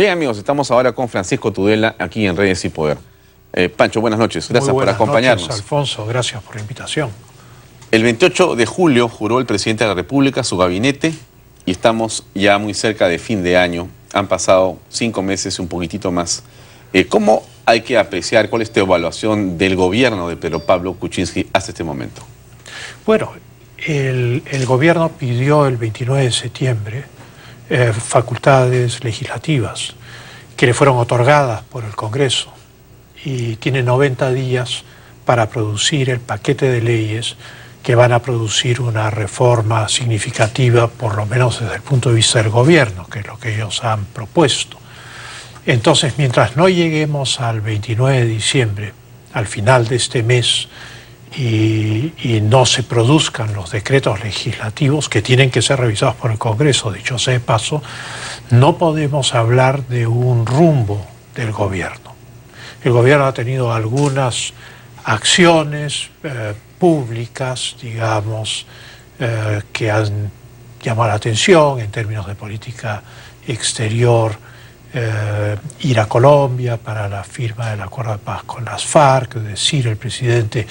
Bien, amigos, estamos ahora con Francisco Tudela aquí en Redes y Poder. Pancho, buenas noches. Gracias por acompañarnos. Buenas noches, Alfonso. Gracias por la invitación. El 28 de julio juró el presidente de la República, su gabinete, y estamos ya muy cerca de fin de año. Han pasado 5 meses, un poquitito más. ¿Cómo hay que apreciar, cuál es tu evaluación del gobierno de Pedro Pablo Kuczynski hasta este momento? Bueno, el gobierno pidió el 29 de septiembre facultades legislativas que le fueron otorgadas por el Congreso y tiene 90 días para producir el paquete de leyes que van a producir una reforma significativa, por lo menos desde el punto de vista del gobierno, que es lo que ellos han propuesto. Entonces, mientras no lleguemos al 29 de diciembre, al final de este mes, y no se produzcan los decretos legislativos que tienen que ser revisados por el Congreso, dicho sea de paso, no podemos hablar de un rumbo del gobierno. El gobierno ha tenido algunas acciones públicas, digamos, que han llamado la atención en términos de política exterior, ir a Colombia para la firma del acuerdo de paz con las FARC, decir el presidente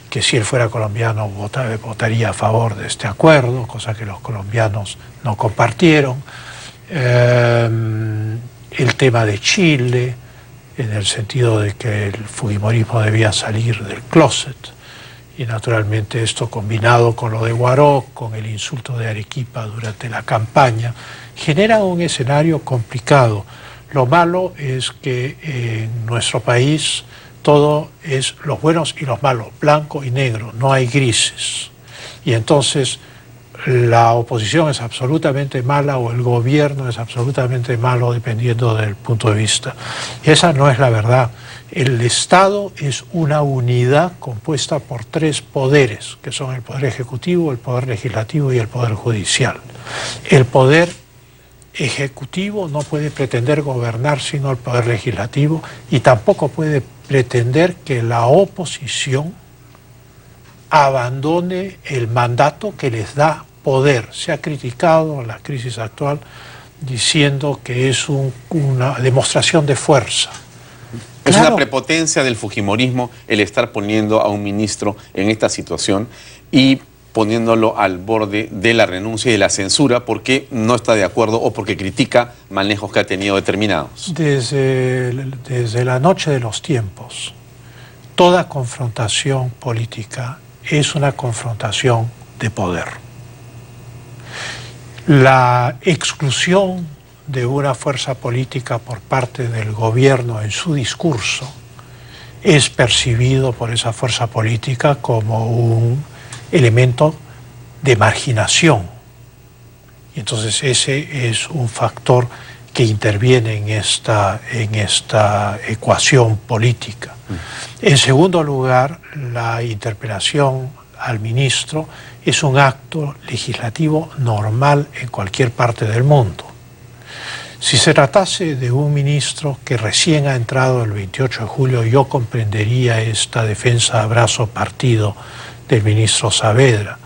que si él fuera colombiano votaría a favor de este acuerdo, cosa que los colombianos no compartieron. El tema de Chile, en el sentido de que el fujimorismo debía salir del closet, y naturalmente esto combinado con lo de Guaró, con el insulto de Arequipa durante la campaña, genera un escenario complicado. Lo malo es que en nuestro país todo es los buenos y los malos, blanco y negro, no hay grises. Y entonces la oposición es absolutamente mala o el gobierno es absolutamente malo dependiendo del punto de vista. Y esa no es la verdad. El Estado es una unidad compuesta por 3 poderes, que son el Poder Ejecutivo, el Poder Legislativo y el Poder Judicial. El Poder Ejecutivo no puede pretender gobernar sino el Poder Legislativo y tampoco puede pretender que la oposición abandone el mandato que les da poder. Se ha criticado la crisis actual diciendo que es una demostración de fuerza. Es una prepotencia del fujimorismo el estar poniendo a un ministro en esta situación y poniéndolo al borde de la renuncia y de la censura porque no está de acuerdo o porque critica manejos que ha tenido determinados. Desde la noche de los tiempos, toda confrontación política es una confrontación de poder. La exclusión de una fuerza política por parte del gobierno en su discurso es percibido por esa fuerza política como un elemento de marginación. Y entonces ese es un factor que interviene en esta ecuación política. En segundo lugar, la interpelación al ministro es un acto legislativo normal en cualquier parte del mundo. Si se tratase de un ministro que recién ha entrado el 28 de julio, yo comprendería esta defensa a brazo partido del ministro Saavedra,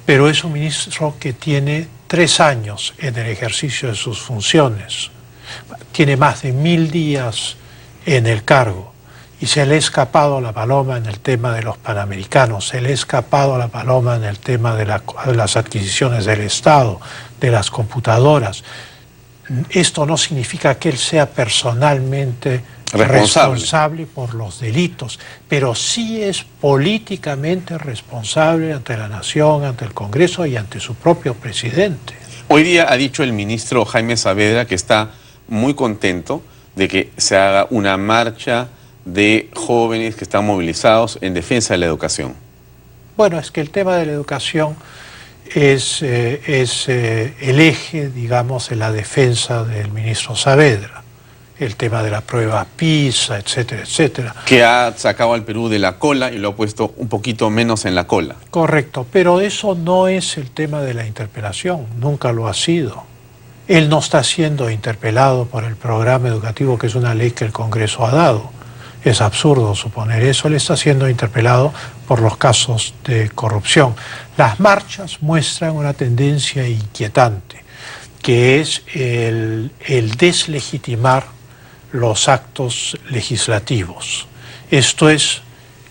pero es un ministro que tiene 3 años en el ejercicio de sus funciones, tiene más de 1000 días en el cargo y se le ha escapado la paloma en el tema de los panamericanos, se le ha escapado la paloma en el tema de las adquisiciones del Estado, de las computadoras. Esto no significa que él sea personalmente responsable por los delitos, pero sí es políticamente responsable ante la nación, ante el Congreso y ante su propio presidente. Hoy día ha dicho el ministro Jaime Saavedra que está muy contento de que se haga una marcha de jóvenes que están movilizados en defensa de la educación. Bueno, es que el tema de la educación es el eje, digamos, de la defensa del ministro Saavedra. El tema de la prueba PISA, etcétera, etcétera. Que ha sacado al Perú de la cola y lo ha puesto un poquito menos en la cola. Correcto, pero eso no es el tema de la interpelación, nunca lo ha sido. Él no está siendo interpelado por el programa educativo, que es una ley que el Congreso ha dado. Es absurdo suponer eso. Él está siendo interpelado por los casos de corrupción. Las marchas muestran una tendencia inquietante, que es el deslegitimar los actos legislativos. Esto es,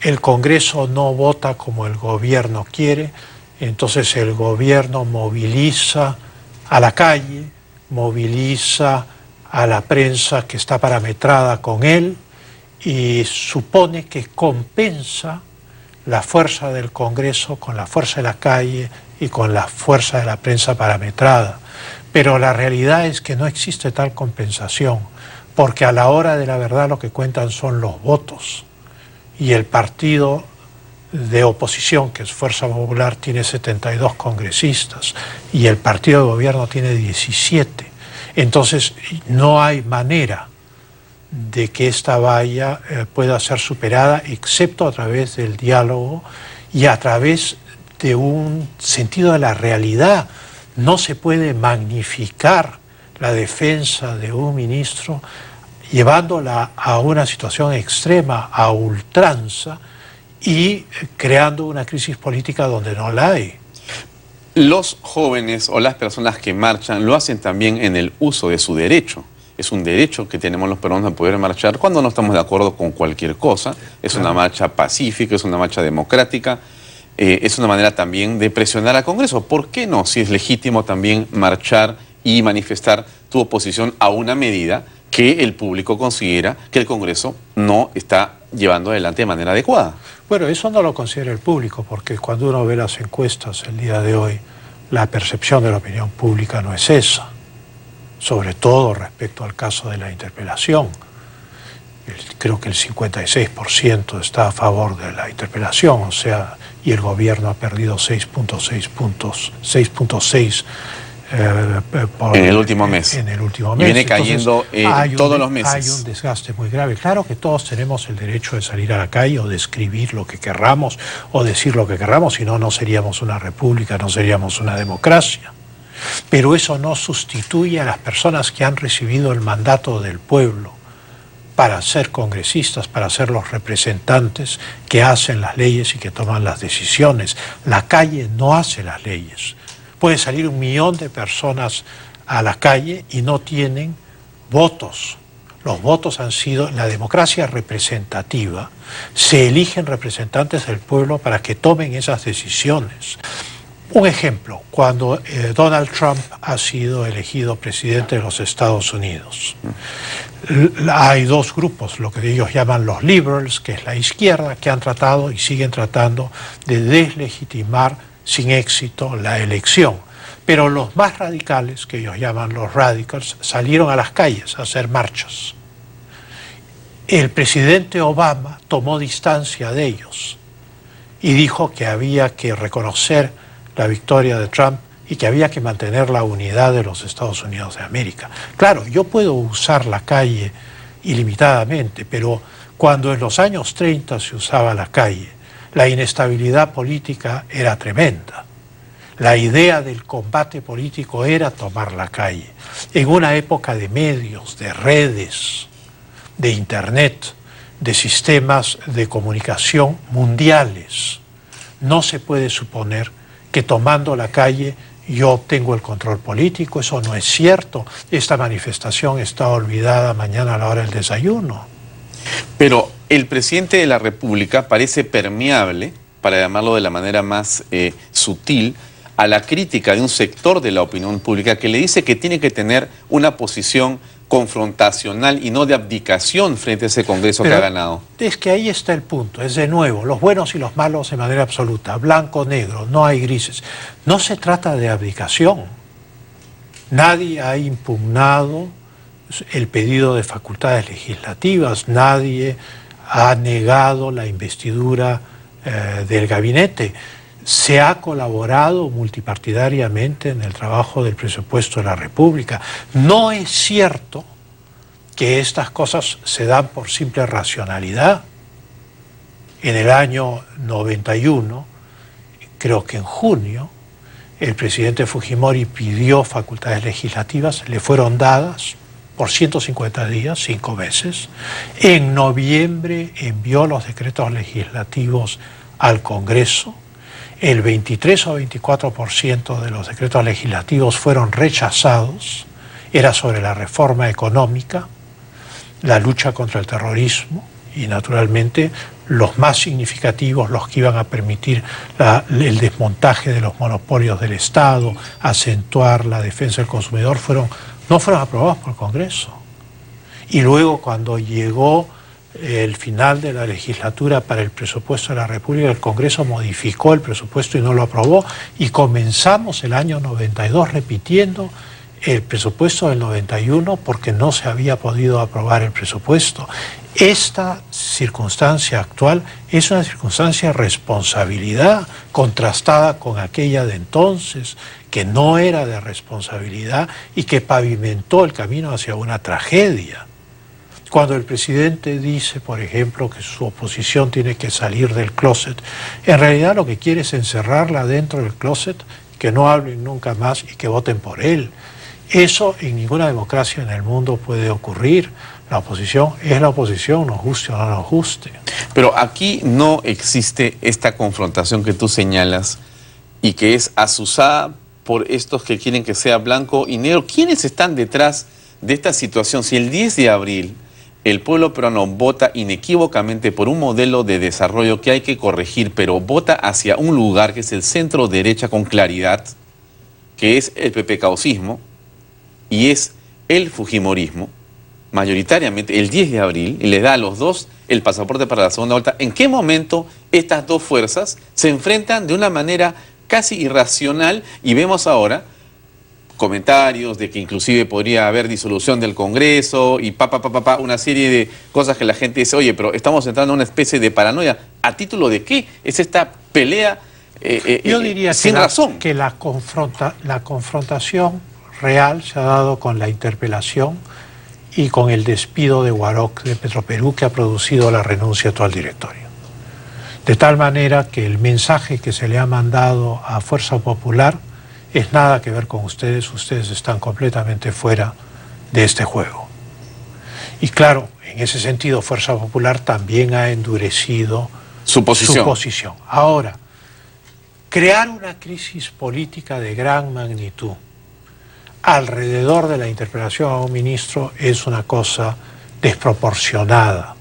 el Congreso no vota como el gobierno quiere, entonces el gobierno moviliza a la calle, moviliza a la prensa que está parametrada con él y supone que compensa la fuerza del Congreso con la fuerza de la calle y con la fuerza de la prensa parametrada. Pero la realidad es que no existe tal compensación, porque a la hora de la verdad lo que cuentan son los votos. Y el partido de oposición, que es Fuerza Popular, tiene 72 congresistas y el partido de gobierno tiene 17. Entonces no hay manera de que esta valla pueda ser superada excepto a través del diálogo y a través de un sentido de la realidad. No se puede magnificar la defensa de un ministro llevándola a una situación extrema, a ultranza, y creando una crisis política donde no la hay. Los jóvenes o las personas que marchan lo hacen también en el uso de su derecho. Es un derecho que tenemos los peruanos de poder marchar cuando no estamos de acuerdo con cualquier cosa. Es una marcha pacífica, es una marcha democrática, es una manera también de presionar al Congreso. ¿Por qué no? Si es legítimo también marchar y manifestar tu oposición a una medida que el público considera que el Congreso no está llevando adelante de manera adecuada. Bueno, eso no lo considera el público, porque cuando uno ve las encuestas el día de hoy, la percepción de la opinión pública no es esa, sobre todo respecto al caso de la interpelación. Creo que el 56% está a favor de la interpelación, o sea, y el gobierno ha perdido 6.6 puntos, 6.6 en el último mes. En el último mes. Y viene cayendo todos los meses. Hay un desgaste muy grave. Claro que todos tenemos el derecho de salir a la calle o de escribir lo que querramos o decir lo que querramos, si no, no seríamos una república, no seríamos una democracia. Pero eso no sustituye a las personas que han recibido el mandato del pueblo para ser congresistas, para ser los representantes que hacen las leyes y que toman las decisiones. La calle no hace las leyes. Puede salir 1 millón de personas a la calle y no tienen votos. Los votos han sido, la democracia representativa, se eligen representantes del pueblo para que tomen esas decisiones. Un ejemplo, cuando Donald Trump ha sido elegido presidente de los Estados Unidos, hay 2 grupos, lo que ellos llaman los liberals, que es la izquierda, que han tratado y siguen tratando de deslegitimar sin éxito la elección. Pero los más radicales, que ellos llaman los radicals, salieron a las calles a hacer marchas. El presidente Obama tomó distancia de ellos y dijo que había que reconocer la victoria de Trump y que había que mantener la unidad de los Estados Unidos de América. Claro, yo puedo usar la calle ilimitadamente, pero cuando en los años 30 se usaba la calle, la inestabilidad política era tremenda. La idea del combate político era tomar la calle. En una época de medios, de redes, de internet, de sistemas de comunicación mundiales, no se puede suponer que tomando la calle yo obtengo el control político. Eso no es cierto. Esta manifestación está olvidada mañana a la hora del desayuno. Pero el presidente de la República parece permeable, para llamarlo de la manera más sutil, a la crítica de un sector de la opinión pública que le dice que tiene que tener una posición confrontacional y no de abdicación frente a ese Congreso que ha ganado. Es que ahí está el punto, es de nuevo, los buenos y los malos de manera absoluta, blanco, negro, no hay grises. No se trata de abdicación. Nadie ha impugnado el pedido de facultades legislativas, nadie ha negado la investidura del gabinete. Se ha colaborado multipartidariamente en el trabajo del presupuesto de la República. No es cierto que estas cosas se dan por simple racionalidad. En el año 91, creo que en junio, el presidente Fujimori pidió facultades legislativas, le fueron dadas por 150 días, 5 meses. En noviembre envió los decretos legislativos al Congreso. El 23 o 24% de los decretos legislativos fueron rechazados, era sobre la reforma económica. la lucha contra el terrorismo y naturalmente los más significativos, los que iban a permitir el desmontaje de los monopolios del Estado, acentuar la defensa del consumidor, no fueron aprobados por el Congreso. Y luego cuando llegó el final de la legislatura para el presupuesto de la República, el Congreso modificó el presupuesto y no lo aprobó, y comenzamos el año 92 repitiendo el presupuesto del 91 porque no se había podido aprobar el presupuesto. Esta circunstancia actual es una circunstancia de responsabilidad contrastada con aquella de entonces, que no era de responsabilidad y que pavimentó el camino hacia una tragedia. Cuando el presidente dice, por ejemplo, que su oposición tiene que salir del closet, en realidad lo que quiere es encerrarla dentro del closet, que no hablen nunca más y que voten por él. Eso en ninguna democracia en el mundo puede ocurrir. La oposición es la oposición, nos guste o no nos guste. Pero aquí no existe esta confrontación que tú señalas y que es azuzada por estos que quieren que sea blanco y negro. ¿Quiénes están detrás de esta situación? Si el 10 de abril el pueblo peruano vota inequívocamente por un modelo de desarrollo que hay que corregir, pero vota hacia un lugar que es el centro derecha con claridad, que es el pepecaucismo y es el fujimorismo, mayoritariamente el 10 de abril, y le da a los dos el pasaporte para la segunda vuelta. ¿En qué momento estas dos fuerzas se enfrentan de una manera casi irracional? Y vemos ahora comentarios de que inclusive podría haber disolución del Congreso y una serie de cosas que la gente dice, oye, pero estamos entrando en una especie de paranoia. ¿A título de qué es esta pelea Yo diría sin razón? Que la confrontación real se ha dado con la interpelación y con el despido de Guaroc de Petroperú, que ha producido la renuncia de todo el directorio. De tal manera que el mensaje que se le ha mandado a Fuerza Popular es nada que ver con ustedes están completamente fuera de este juego. Y claro, en ese sentido Fuerza Popular también ha endurecido su posición. Ahora, crear una crisis política de gran magnitud alrededor de la interpelación a un ministro es una cosa desproporcionada.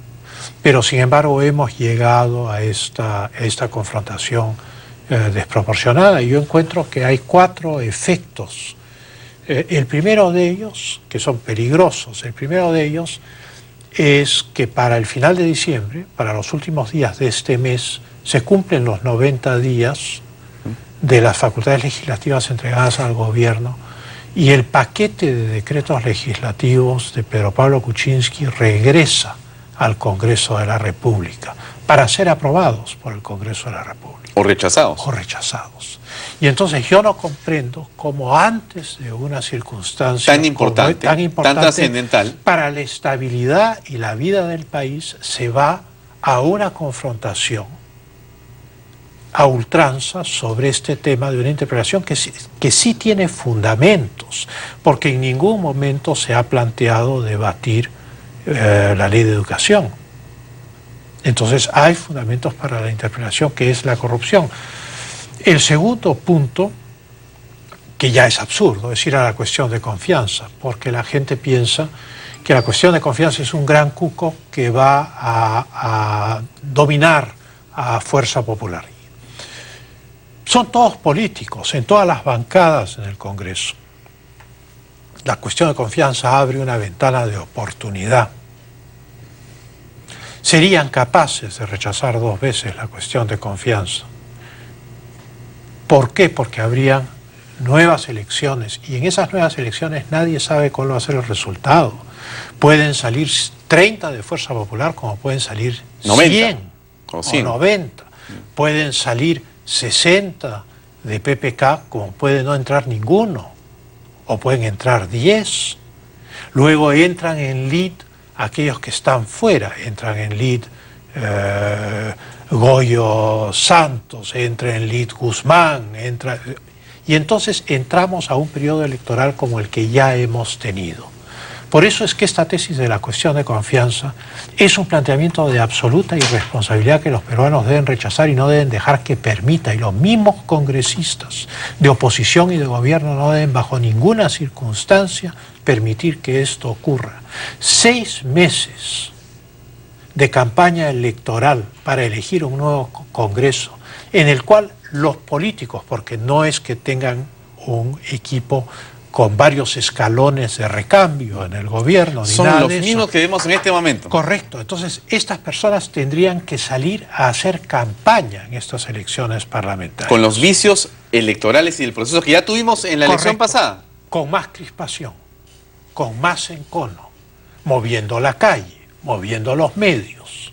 Pero sin embargo hemos llegado a esta confrontación desproporcionada, y yo encuentro que hay 4 efectos. El primero de ellos, que son peligrosos, el primero de ellos es que para el final de diciembre, para los últimos días de este mes, se cumplen los 90 días de las facultades legislativas entregadas al gobierno, y el paquete de decretos legislativos de Pedro Pablo Kuczynski regresa al Congreso de la República para ser aprobados por el Congreso de la República. O rechazados. O rechazados. Y entonces yo no comprendo cómo antes de una circunstancia tan importante, tan trascendental, para la estabilidad y la vida del país, se va a una confrontación a ultranza sobre este tema de una interpretación que sí tiene fundamentos, porque en ningún momento se ha planteado debatir la ley de educación. Entonces hay fundamentos para la interpretación, que es la corrupción. El segundo punto, que ya es absurdo, es ir a la cuestión de confianza, porque la gente piensa que la cuestión de confianza es un gran cuco que va a dominar a Fuerza Popular. Son todos políticos, en todas las bancadas en el Congreso. La cuestión de confianza abre una ventana de oportunidad. Serían capaces de rechazar 2 veces la cuestión de confianza. ¿Por qué? Porque habrían nuevas elecciones, y en esas nuevas elecciones nadie sabe cuál va a ser el resultado. Pueden salir 30 de Fuerza Popular, como pueden salir 100 o 90. Pueden salir 60 de PPK, como puede no entrar ninguno, o pueden entrar 10. Luego entran en lead aquellos que están fuera, entran en lead Goyo Santos, entra en lead Guzmán, y entonces entramos a un periodo electoral como el que ya hemos tenido. Por eso es que esta tesis de la cuestión de confianza es un planteamiento de absoluta irresponsabilidad que los peruanos deben rechazar y no deben dejar que permita. Y los mismos congresistas de oposición y de gobierno no deben bajo ninguna circunstancia permitir que esto ocurra. 6 meses de campaña electoral para elegir un nuevo Congreso, en el cual los políticos, porque no es que tengan un equipo con varios escalones de recambio en el gobierno, ni son nada los de eso. mismos que vemos en este momento. Correcto. Entonces, estas personas tendrían que salir a hacer campaña en estas elecciones parlamentarias. Con los vicios electorales y del proceso que ya tuvimos en la elección Correcto. pasada. Con más crispación, con más encono, moviendo la calle, moviendo los medios.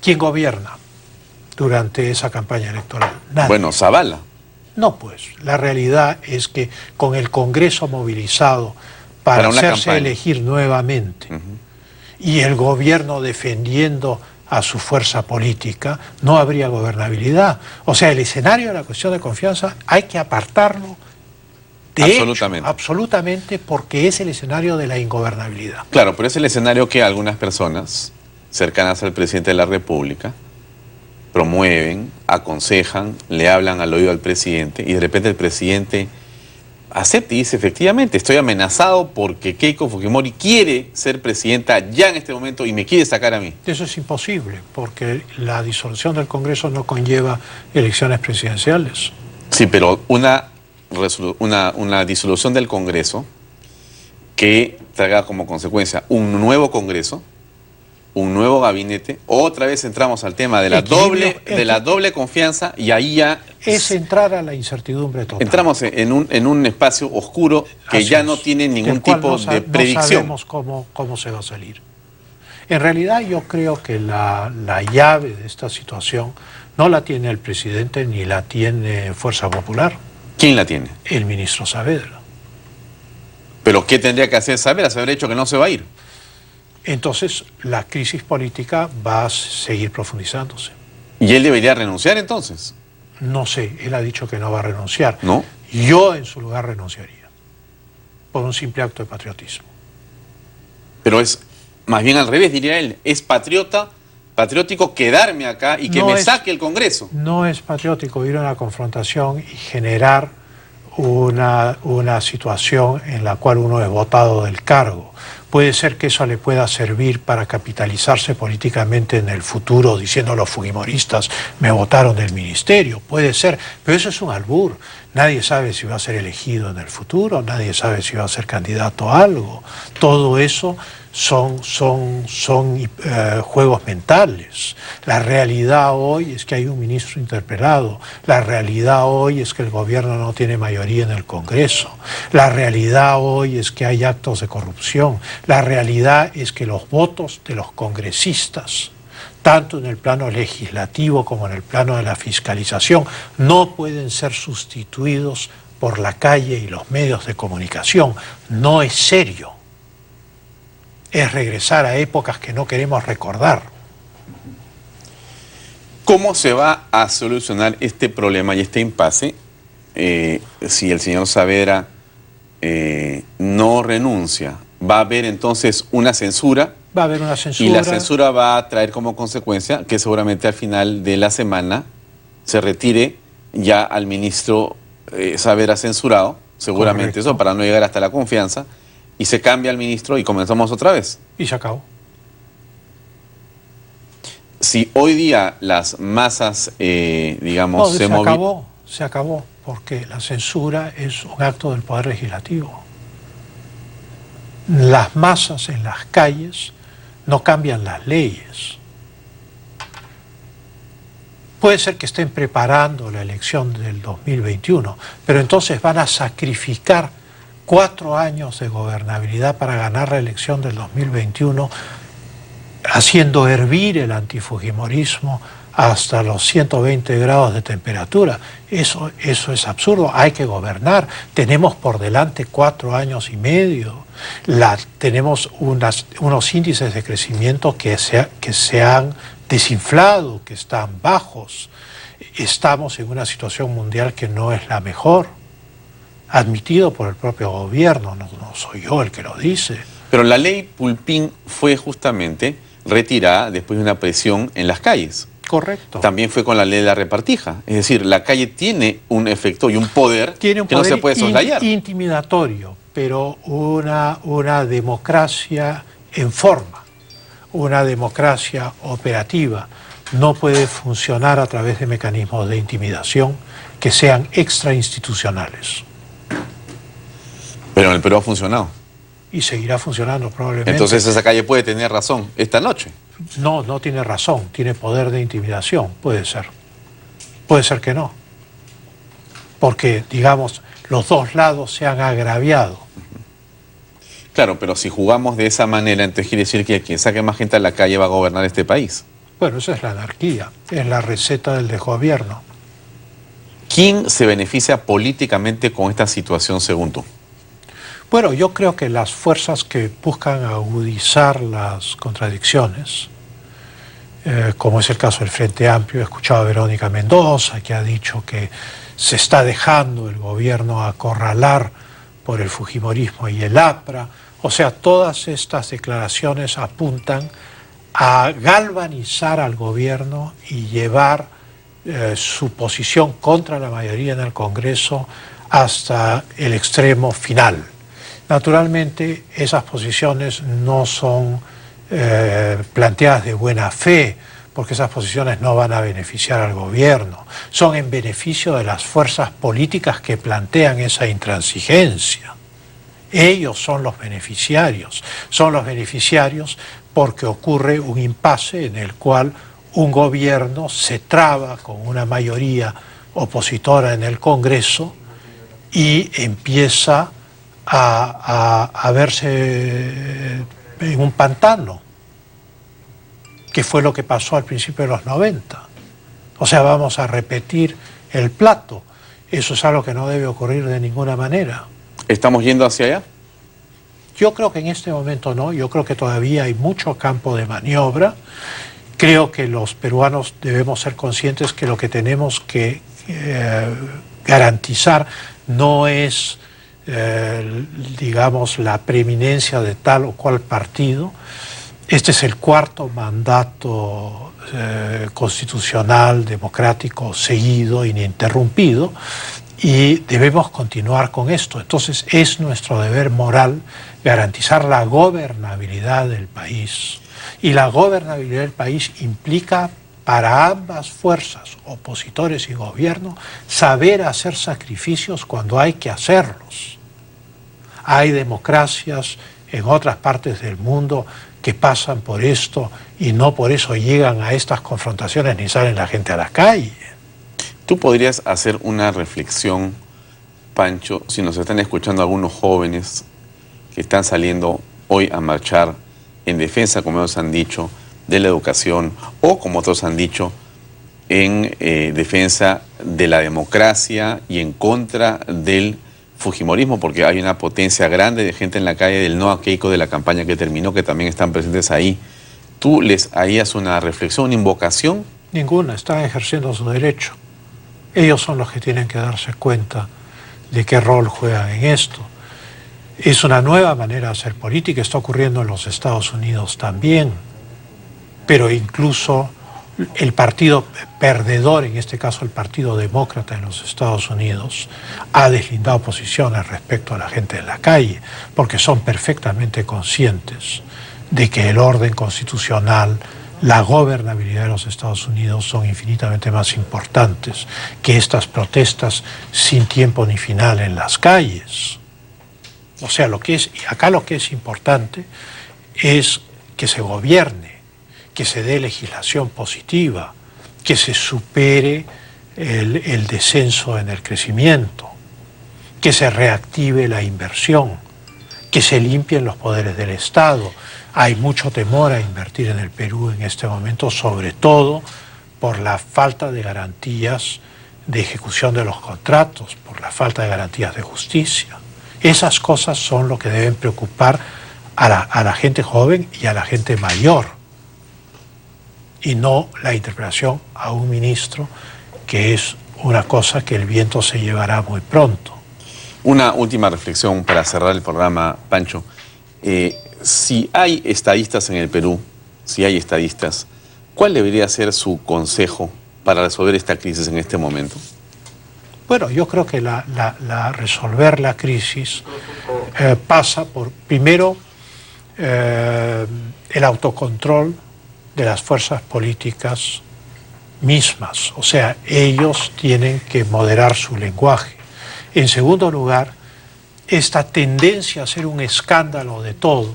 ¿Quién gobierna durante esa campaña electoral? Nadie. Bueno, Zavala. No, pues, la realidad es que con el Congreso movilizado para Para una hacerse campaña. elegir nuevamente y el gobierno defendiendo a su fuerza política, no habría gobernabilidad. O sea, el escenario de la cuestión de confianza hay que apartarlo de Absolutamente. hecho, absolutamente, porque es el escenario de la ingobernabilidad. Claro, pero es el escenario que algunas personas cercanas al presidente de la República promueven, aconsejan, le hablan al oído al presidente y de repente el presidente acepta y dice, efectivamente, estoy amenazado porque Keiko Fujimori quiere ser presidenta ya en este momento y me quiere sacar a mí. Eso es imposible, porque la disolución del Congreso no conlleva elecciones presidenciales. Sí, pero una disolución del Congreso que traiga como consecuencia un nuevo Congreso, un nuevo gabinete, otra vez entramos al tema de la doble confianza y ahí ya es entrar a la incertidumbre total. entramos en un espacio oscuro que Así ya es, no tiene ningún del cual tipo de predicción. No sabemos cómo se va a salir. En realidad yo creo que la llave de esta situación no la tiene el presidente ni la tiene Fuerza Popular. ¿Quién la tiene? El ministro Saavedra. ¿Pero qué tendría que hacer Saavedra? Se haber hecho que no se va a ir. Entonces la crisis política va a seguir profundizándose. ¿Y él debería renunciar entonces? No sé, él ha dicho que no va a renunciar. ¿No? Yo en su lugar renunciaría, por un simple acto de patriotismo. Pero es más bien al revés, diría él. Es patriótico quedarme acá y que me saque el Congreso. No es patriótico ir a una confrontación y generar una situación en la cual uno es votado del cargo. Puede ser que eso le pueda servir para capitalizarse políticamente en el futuro, diciendo los fujimoristas me votaron del ministerio. Puede ser, pero eso es un albur. Nadie sabe si va a ser elegido en el futuro, nadie sabe si va a ser candidato a algo. Todo eso son juegos mentales. La realidad hoy es que hay un ministro interpelado. La realidad hoy es que el gobierno no tiene mayoría en el Congreso. La realidad hoy es que hay actos de corrupción. La realidad es que los votos de los congresistas, tanto en el plano legislativo como en el plano de la fiscalización, no pueden ser sustituidos por la calle y los medios de comunicación. No es serio. Es regresar a épocas que no queremos recordar. ¿Cómo se va a solucionar este problema y este impasse si el señor Saavedra no renuncia? ¿Va a haber entonces una censura? Va a haber una censura. Y la censura va a traer como consecuencia que seguramente al final de la semana se retire ya al ministro Saavedra censurado, seguramente. Correcto. Eso para no llegar hasta la confianza, y se cambia al ministro y comenzamos otra vez. Y se acabó. Si hoy día las masas, digamos, se acabó, porque la censura es un acto del Poder Legislativo. Las masas en las calles no cambian las leyes. Puede ser que estén preparando la elección del 2021, pero entonces van a sacrificar 4 años de gobernabilidad para ganar la elección del 2021, haciendo hervir el antifujimorismo hasta los 120 grados de temperatura. Eso es absurdo. Hay que gobernar. Tenemos por delante 4 años y medio. Tenemos unos índices de crecimiento que se han desinflado, que están bajos. Estamos en una situación mundial que no es la mejor. admitido por el propio gobierno, no soy yo el que lo dice. Pero la ley Pulpín fue justamente retirada después de una presión en las calles. Correcto. También fue con la ley de la repartija. Es decir, la calle tiene un efecto y un poder que no se puede soslayar. Intimidatorio, pero una democracia en forma, una democracia operativa, no puede funcionar a través de mecanismos de intimidación que sean extrainstitucionales. Pero en el Perú ha funcionado. Y seguirá funcionando probablemente. Entonces esa calle puede tener razón esta noche. No tiene razón, tiene poder de intimidación, puede ser. Puede ser que no. Porque, digamos, los dos lados se han agraviado. Claro, pero si jugamos de esa manera, entonces quiere decir que quien saque más gente a la calle va a gobernar este país. Bueno, esa es la anarquía, es la receta del desgobierno. ¿Quién se beneficia políticamente con esta situación, según tú? Bueno, yo creo que las fuerzas que buscan agudizar las contradicciones, como es el caso del Frente Amplio, he escuchado a Verónica Mendoza, que ha dicho que se está dejando el gobierno acorralar por el fujimorismo y el APRA. O sea, todas estas declaraciones apuntan a galvanizar al gobierno y llevar su posición contra la mayoría en el Congreso hasta el extremo final. Naturalmente, esas posiciones no son planteadas de buena fe, porque esas posiciones no van a beneficiar al gobierno. Son en beneficio de las fuerzas políticas que plantean esa intransigencia. Ellos son los beneficiarios. Son los beneficiarios porque ocurre un impasse en el cual un gobierno se traba con una mayoría opositora en el Congreso y empieza a verse en un pantano, que fue lo que pasó al principio de los 90. O sea, vamos a repetir el plato. Eso es algo que no debe ocurrir de ninguna manera. ¿Estamos yendo hacia allá? Yo creo que en este momento no, yo creo que todavía hay mucho campo de maniobra. Creo que los peruanos debemos ser conscientes que lo que tenemos que garantizar no es digamos, la preeminencia de tal o cual partido. Este es el cuarto mandato constitucional, democrático, seguido, ininterrumpido, y debemos continuar con esto. Entonces es nuestro deber moral garantizar la gobernabilidad del país. Y la gobernabilidad del país implica para ambas fuerzas, opositores y gobierno, saber hacer sacrificios cuando hay que hacerlos. Hay democracias en otras partes del mundo que pasan por esto y no por eso llegan a estas confrontaciones ni salen la gente a la calle. ¿Tú podrías hacer una reflexión, Pancho, si nos están escuchando algunos jóvenes que están saliendo hoy a marchar en defensa, como ellos han dicho, de la educación, o como otros han dicho, en defensa de la democracia y en contra del fujimorismo, porque hay una potencia grande de gente en la calle del no a Keiko de la campaña que terminó, que también están presentes ahí? ¿Tú les harías una reflexión, una invocación? Ninguna, están ejerciendo su derecho. Ellos son los que tienen que darse cuenta de qué rol juegan en esto. Es una nueva manera de hacer política, está ocurriendo en los Estados Unidos también, pero incluso el partido perdedor, en este caso el Partido Demócrata en los Estados Unidos, ha deslindado posiciones respecto a la gente en la calle, porque son perfectamente conscientes de que el orden constitucional, la gobernabilidad de los Estados Unidos son infinitamente más importantes que estas protestas sin tiempo ni final en las calles. O sea, acá lo que es importante es que se gobierne, que se dé legislación positiva, que se supere el descenso en el crecimiento, que se reactive la inversión, que se limpien los poderes del Estado. Hay mucho temor a invertir en el Perú en este momento, sobre todo por la falta de garantías de ejecución de los contratos, por la falta de garantías de justicia. Esas cosas son lo que deben preocupar a la gente joven y a la gente mayor, y no la interpelación a un ministro, que es una cosa que el viento se llevará muy pronto. Una última reflexión para cerrar el programa, Pancho. Si hay estadistas en el Perú, si hay estadistas, ¿cuál debería ser su consejo para resolver esta crisis en este momento? Bueno, yo creo que resolver la crisis pasa por, primero, el autocontrol de las fuerzas políticas mismas. O sea, ellos tienen que moderar su lenguaje. En segundo lugar, esta tendencia a hacer un escándalo de todo.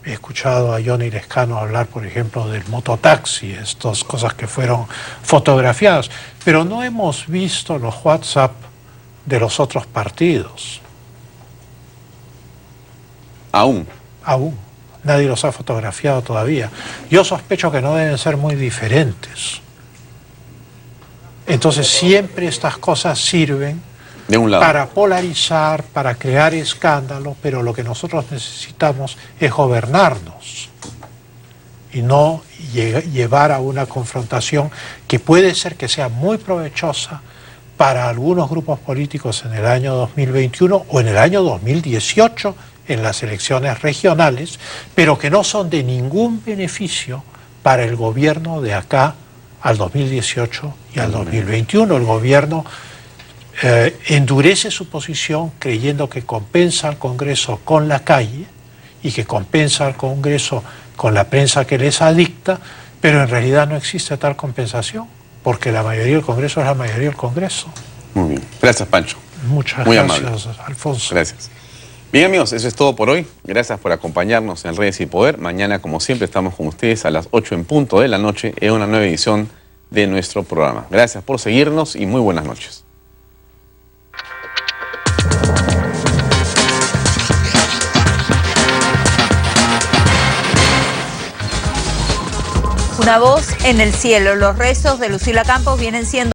He escuchado a Johnny Lescano hablar, por ejemplo, del mototaxi, estas cosas que fueron fotografiadas, pero no hemos visto los WhatsApp de los otros partidos. Aún. Nadie los ha fotografiado todavía. Yo sospecho que no deben ser muy diferentes. Entonces siempre estas cosas sirven de un lado para polarizar, para crear escándalo, pero lo que nosotros necesitamos es gobernarnos y no llevar a una confrontación que puede ser que sea muy provechosa para algunos grupos políticos en el año 2021 o en el año 2018 en las elecciones regionales, pero que no son de ningún beneficio para el gobierno de acá al 2018 y al 2021. El gobierno endurece su posición creyendo que compensa al Congreso con la calle y que compensa al Congreso con la prensa que les adicta, pero en realidad no existe tal compensación, porque la mayoría del Congreso es la mayoría del Congreso. Muy bien. Gracias, Pancho. Muchas Muy gracias, amable. Alfonso. Gracias. Bien, amigos, eso es todo por hoy. Gracias por acompañarnos en Redes y Poder. Mañana, como siempre, estamos con ustedes a las 8 en punto de la noche en una nueva edición de nuestro programa. Gracias por seguirnos y muy buenas noches. Una voz en el cielo. Los rezos de Lucila Campos vienen siendo